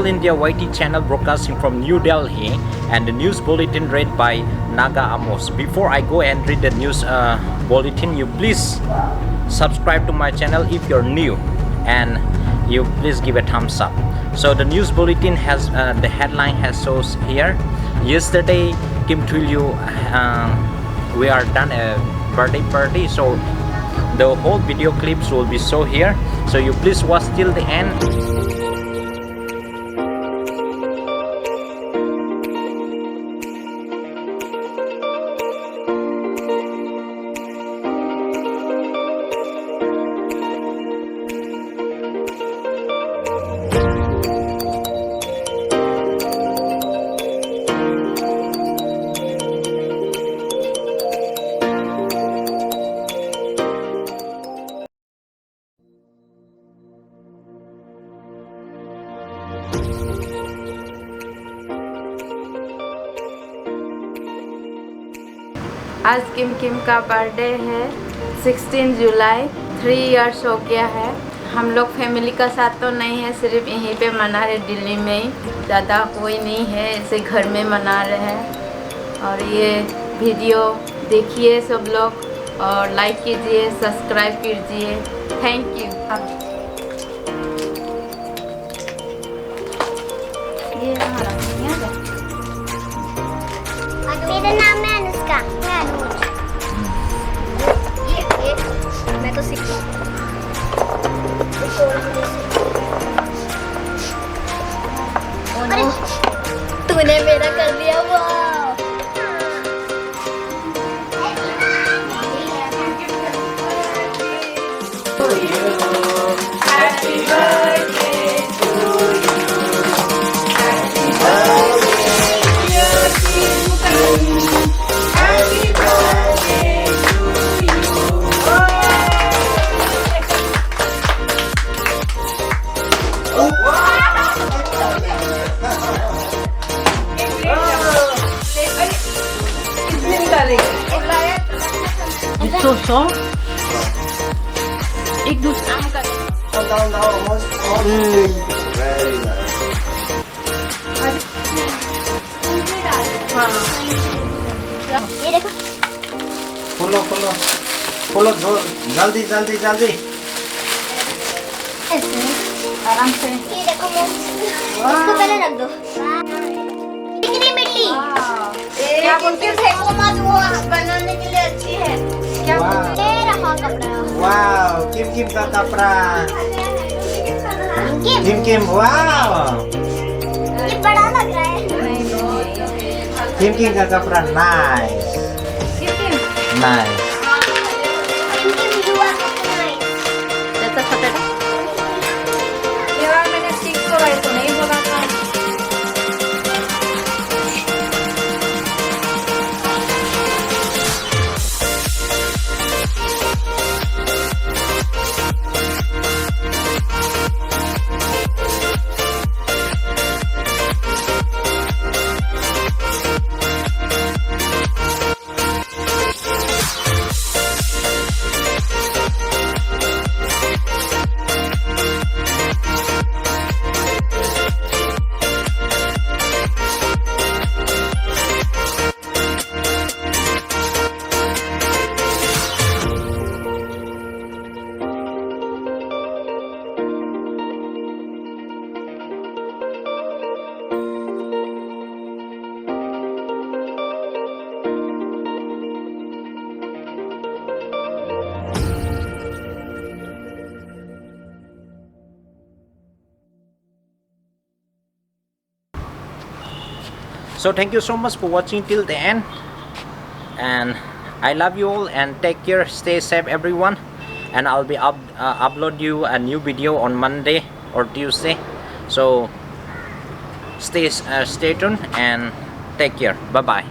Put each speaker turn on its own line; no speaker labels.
All India YT channel broadcasting from New Delhi, and the news bulletin read by NAGA AMOS. Before I go and read the news bulletin, you please subscribe to my channel if you're new, and you please give a thumbs up. So the news bulletin has the headline has shows here. Yesterday, Kimthuiliu, we are done a birthday party, so the whole video clips will be shown here. So you please watch till the end.
आज किम का birthday है 16 जुलाई। 3 years हो गया है। हम लोग family का साथ तो नहीं है, सिर्फ यहीं पे मना रहे, दिल्ली में ही। ज़्यादा कोई नहीं है, ऐसे घर में मना रहे हैं। और ये वीडियो देखिए सब लोग, और लाइक कीजिए, सब्सक्राइब कीजिए। Thank you. ये
मेरा नाम है अनुष्का। मैं तो सीखी। तूने मेरा कर लिया। वाह,
so soft. एक दूसरा
Very nice.
ये देखो।
खोलो खोलो खोलो, जल्दी जल्दी जल्दी।
आराम से।
ये देखो, इसको पहले रख दो। कितनी मिट्टी। क्या बोलते हैं, फेंको मत, वो बनाने के लिए अच्छी है। क्या बोलते हैं, रहा कपड़ा।
वाव, किम का कपड़ा। किम वाव,
ये बड़ा लग रहा है।
किम का कपड़ा नाइस नाइस।
जैसा फटेगा। ये बार मैंने सीख तो रही तो नहीं होगा था।
So thank you so much for watching till the end, and I love you all, and take care, stay safe everyone, and I'll be upload you a new video on Monday or Tuesday, so stay tuned and take care. Bye bye.